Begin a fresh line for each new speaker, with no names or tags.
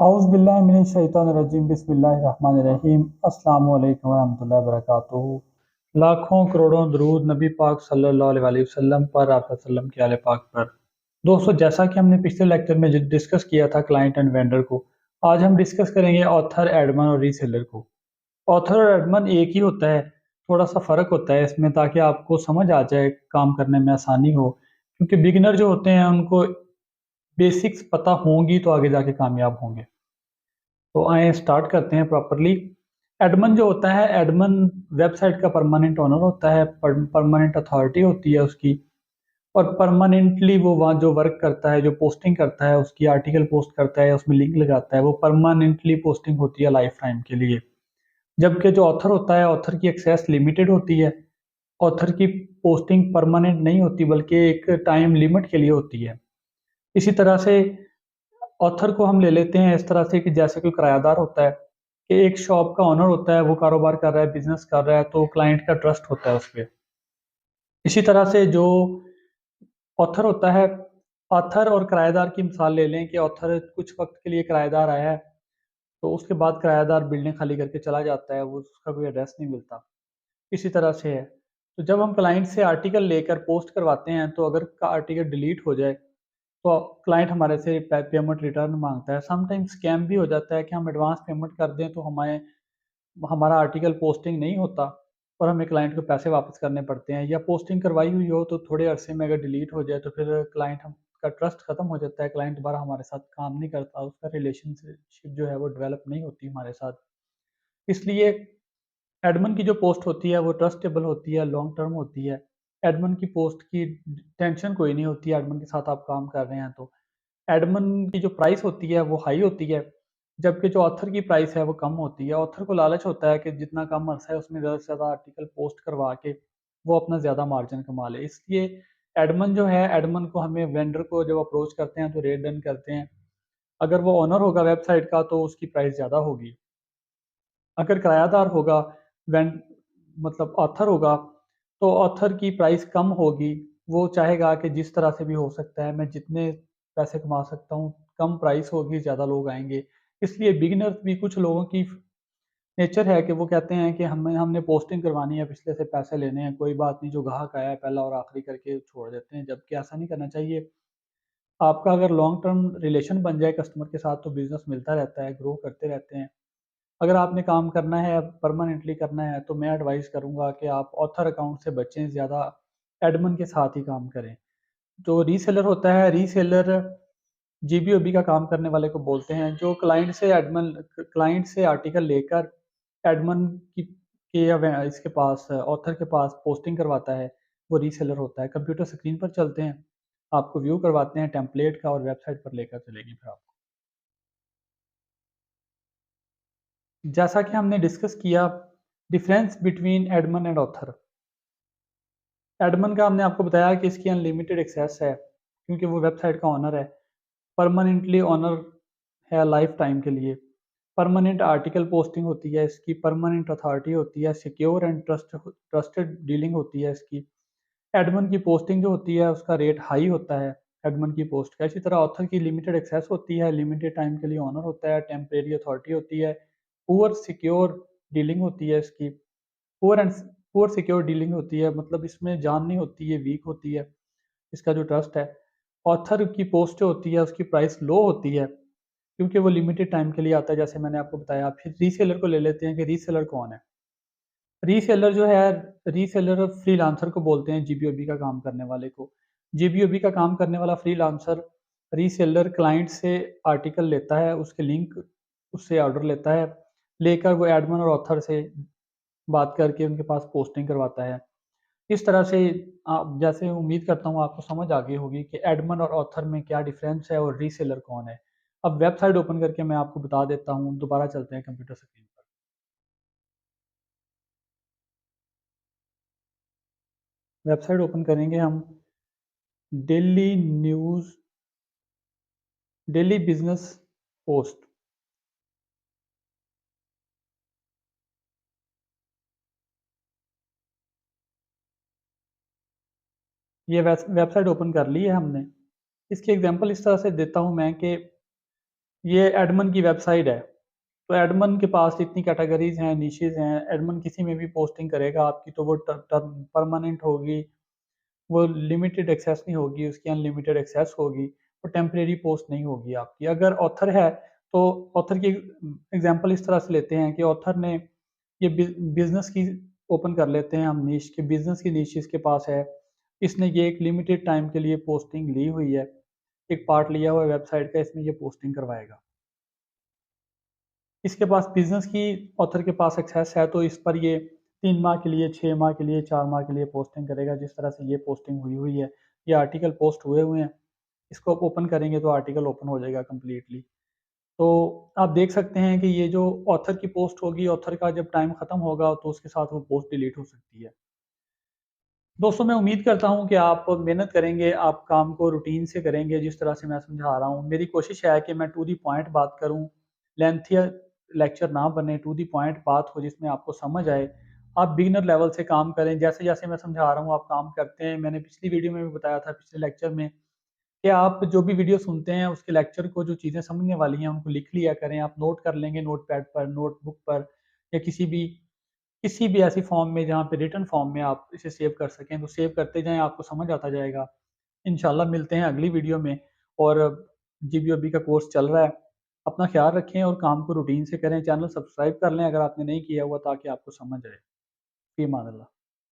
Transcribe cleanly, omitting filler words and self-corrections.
औज़ुबिल्लाहिमिनश्शैतानिर्रजीम बिस्मिल्लाहिर्रहमानिर्रहीम अस्सलामु अलैकुम वरहमतुल्लाहि वबरकातुहू। लाखों करोड़ों दरूद नबी पाक सल्लल्लाहु अलैहि वसल्लम पर आप वसल्लम के आले पाक पर। दोस्तों, जैसा कि हमने पिछले लेक्चर में डिस्कस किया था क्लाइंट एंड वेंडर को, आज हम डिस्कस करेंगे ऑथर, एडमन और रीसेलर को। ऑथर और एडमन एक ही होता है, थोड़ा सा फ़र्क होता है इसमें, ताकि आपको समझ आ जाए, काम करने में आसानी हो, क्योंकि बिगिनर जो होते हैं उनको बेसिक्स पता होंगी तो आगे जाके कामयाब होंगे। तो आइए स्टार्ट करते हैं प्रॉपरली। एडमन जो होता है, एडमन वेबसाइट का परमानेंट ओनर होता है, परमानेंट अथॉरिटी होती है उसकी, और परमानेंटली वो वहाँ जो वर्क करता है, जो पोस्टिंग करता है, उसकी आर्टिकल पोस्ट करता है, उसमें लिंक लगाता है, वो परमानेंटली पोस्टिंग होती है लाइफ टाइम के लिए। जबकि जो ऑथर होता है, ऑथर की एक्सेस लिमिटेड होती है। ऑथर की पोस्टिंग परमानेंट नहीं होती, बल्कि एक टाइम लिमिट के लिए होती है। इसी तरह से ऑथर को हम ले लेते हैं इस तरह से कि जैसे कोई किरायादार होता है, कि एक शॉप का ओनर होता है, वो कारोबार कर रहा है, बिजनेस कर रहा है, तो क्लाइंट का ट्रस्ट होता है उस पे। इसी तरह से जो ऑथर होता है, ऑथर और किराएदार की मिसाल ले लें कि ऑथर कुछ वक्त के लिए किराएदार आया है, तो उसके बाद किराएदार बिल्डिंग खाली करके चला जाता है, वो उसका कोई एड्रेस नहीं मिलता। इसी तरह से है। तो जब हम क्लाइंट से आर्टिकल लेकर पोस्ट करवाते हैं, तो अगर का आर्टिकल डिलीट हो जाए, तो क्लाइंट हमारे से पेमेंट रिटर्न मांगता है। समटाइम्स स्कैम भी हो जाता है कि हम एडवांस पेमेंट कर दें तो हमारे हमारा आर्टिकल पोस्टिंग नहीं होता और हमें क्लाइंट को पैसे वापस करने पड़ते हैं, या पोस्टिंग करवाई हुई हो तो थोड़े अरसे में अगर डिलीट हो जाए तो फिर क्लाइंट हम का ट्रस्ट खत्म हो जाता है, क्लाइंट दोबारा हमारे साथ काम नहीं करता, उसका रिलेशनशिप जो है वो डेवलप नहीं होती हमारे साथ। इसलिए एडमिन की जो पोस्ट होती है वो ट्रस्टेबल होती है, लॉन्ग टर्म होती है। एडमिन की पोस्ट की टेंशन कोई नहीं होती, एडमिन के साथ आप काम कर रहे हैं तो। एडमिन की जो प्राइस होती है वो हाई होती है, जबकि जो ऑथर की प्राइस है वो कम होती है। ऑथर को लालच होता है कि जितना कम अर्सा है उसमें ज़्यादा से ज़्यादा आर्टिकल पोस्ट करवा के वो अपना ज़्यादा मार्जिन कमा ले। इसलिए एडमिन जो है, एडमिन को हमें वेंडर को जब अप्रोच करते हैं तो रेट डन करते हैं। अगर वो ओनर होगा वेबसाइट का तो उसकी प्राइस ज़्यादा होगी। अगर किरायादार होगा, वेंड मतलब ऑथर होगा, तो ऑथर की प्राइस कम होगी। वो चाहेगा कि जिस तरह से भी हो सकता है मैं जितने पैसे कमा सकता हूँ, कम प्राइस होगी, ज़्यादा लोग आएँगे। इसलिए बिगिनर्स भी, कुछ लोगों की नेचर है कि वो कहते हैं कि हमें हमने पोस्टिंग करवानी है, पिछले से पैसे लेने हैं, कोई बात नहीं, जो ग्राहक आया है पहला और आखिरी करके छोड़ देते हैं, जबकि ऐसा नहीं करना चाहिए। आपका अगर लॉन्ग टर्म रिलेशन बन जाए कस्टमर के साथ तो बिज़नेस मिलता रहता है, ग्रो करते रहते हैं। अगर आपने काम करना है, परमानेंटली करना है, तो मैं एडवाइस करूँगा कि आप ऑथर अकाउंट से बचें, ज़्यादा एडमिन के साथ ही काम करें। जो रीसेलर होता है, रीसेलर जीबीओबी का काम करने वाले को बोलते हैं, जो क्लाइंट से आर्टिकल लेकर एडमिन के या इसके पास, ऑथर के पास पोस्टिंग करवाता है, वो रीसेलर होता है। कंप्यूटर स्क्रीन पर चलते हैं, आपको व्यू करवाते हैं टेम्पलेट का और वेबसाइट पर लेकर चलेगी फिर आपको। जैसा कि हमने डिस्कस किया, difference between admin and author. Admin का हमने आपको बताया कि इसकी अनलिमिटेड एक्सेस है, क्योंकि वो वेबसाइट का ओनर है, परमानेंटली ओनर है लाइफ टाइम के लिए। परमानेंट आर्टिकल पोस्टिंग होती है इसकी, परमानेंट अथॉरिटी होती है, सिक्योर एंड ट्रस्टेड डीलिंग होती है इसकी। एडमिन की पोस्टिंग जो होती है उसका रेट हाई होता है एडमिन की पोस्ट का। इसी तरह ऑथर की लिमिटेड एक्सेस होती है, लिमिटेड टाइम के लिए ओनर होता है, टेम्परेरी अथॉरिटी होती है, पुअर सिक्योर डीलिंग होती है इसकी। Poor and poor secure dealing होती है, मतलब इसमें जान नहीं होती, ये वीक होती है इसका जो ट्रस्ट है। ऑथर की पोस्ट जो होती है उसकी प्राइस लो होती है, क्योंकि वो लिमिटेड टाइम के लिए आता है, जैसे मैंने आपको बताया। फिर रीसेलर को ले लेते हैं कि रीसेलर कौन है। रीसेलर जो है, रीसेलर फ्रीलांसर को बोलते हैं, जीबीओबी का काम करने वाले को। जीबीओबी का काम करने वाला फ्रीलांसर, रीसेलर क्लाइंट से आर्टिकल लेता है, उसके लिंक उससे ऑर्डर लेता है, लेकर वो एडमिन और ऑथर से बात करके उनके पास पोस्टिंग करवाता है। इस तरह से आप, जैसे उम्मीद करता हूँ आपको समझ आ गई होगी कि एडमिन और ऑथर में क्या डिफरेंस है और रीसेलर कौन है। अब वेबसाइट ओपन करके मैं आपको बता देता हूँ, दोबारा चलते हैं कंप्यूटर स्क्रीन पर। वेबसाइट ओपन करेंगे हम, daily news, daily business post. ये वेबसाइट ओपन कर ली है हमने। इसकी एग्जांपल इस तरह से देता हूँ मैं कि ये एडमन की वेबसाइट है। तो एडमन के पास इतनी कैटेगरीज हैं, निशेज हैं। एडमन किसी में भी पोस्टिंग करेगा आपकी, तो वो परमानेंट होगी, वो लिमिटेड एक्सेस नहीं होगी, उसकी अनलिमिटेड एक्सेस होगी। वो टेम्परेरी पोस्ट नहीं होगी आपकी। अगर ऑथर है तो ऑथर की एग्जांपल इस तरह से लेते हैं कि ऑथर ने ये बिजनेस की ओपन कर लेते हैं हम नीश के, बिजनेस की नीश इसके पास है। इसने ये एक लिमिटेड टाइम के लिए पोस्टिंग ली हुई है, एक पार्ट लिया हुआ है वेबसाइट का, इसमें ये पोस्टिंग करवाएगा। इसके पास बिजनेस की ऑथर के पास एक्सेस है, तो इस पर ये 3 माह के लिए, 6 माह के लिए, 4 माह के लिए पोस्टिंग करेगा। जिस तरह से ये पोस्टिंग हुई हुई है, ये आर्टिकल पोस्ट हुए हुए हैं। इसको आप ओपन करेंगे तो आर्टिकल ओपन हो जाएगा कम्प्लीटली। तो आप देख सकते हैं कि ये जो ऑथर की पोस्ट होगी, ऑथर का जब टाइम खत्म होगा तो उसके साथ वो पोस्ट डिलीट हो सकती है। दोस्तों, मैं उम्मीद करता हूँ कि आप मेहनत करेंगे, आप काम को रूटीन से करेंगे जिस तरह से मैं समझा रहा हूँ। मेरी कोशिश है कि मैं टू दी पॉइंट बात करूँ, लेंथी लेक्चर ना बने, टू दी पॉइंट बात हो जिसमें आपको समझ आए। आप बिगिनर लेवल से काम करें, जैसे-जैसे मैं समझा रहा हूँ आप काम करते हैं। मैंने पिछली वीडियो में भी बताया था, पिछले लेक्चर में, कि आप जो भी वीडियो सुनते हैं उसके लेक्चर को, जो चीज़ें समझने वाली हैं उनको लिख लिया करें। आप नोट कर लेंगे नोटपैड पर, नोटबुक पर, या किसी भी ऐसी फॉर्म में जहाँ पे रिटन फॉर्म में आप इसे सेव कर सकें, तो सेव करते जाएँ, आपको समझ आता जाएगा। इंशाल्लाह मिलते हैं अगली वीडियो में। और जीबीओबी का कोर्स चल रहा है। अपना ख्याल रखें और काम को रूटीन से करें। चैनल सब्सक्राइब कर लें अगर आपने नहीं किया हुआ, ताकि आपको समझ आए। फ़ी अमान अल्लाह।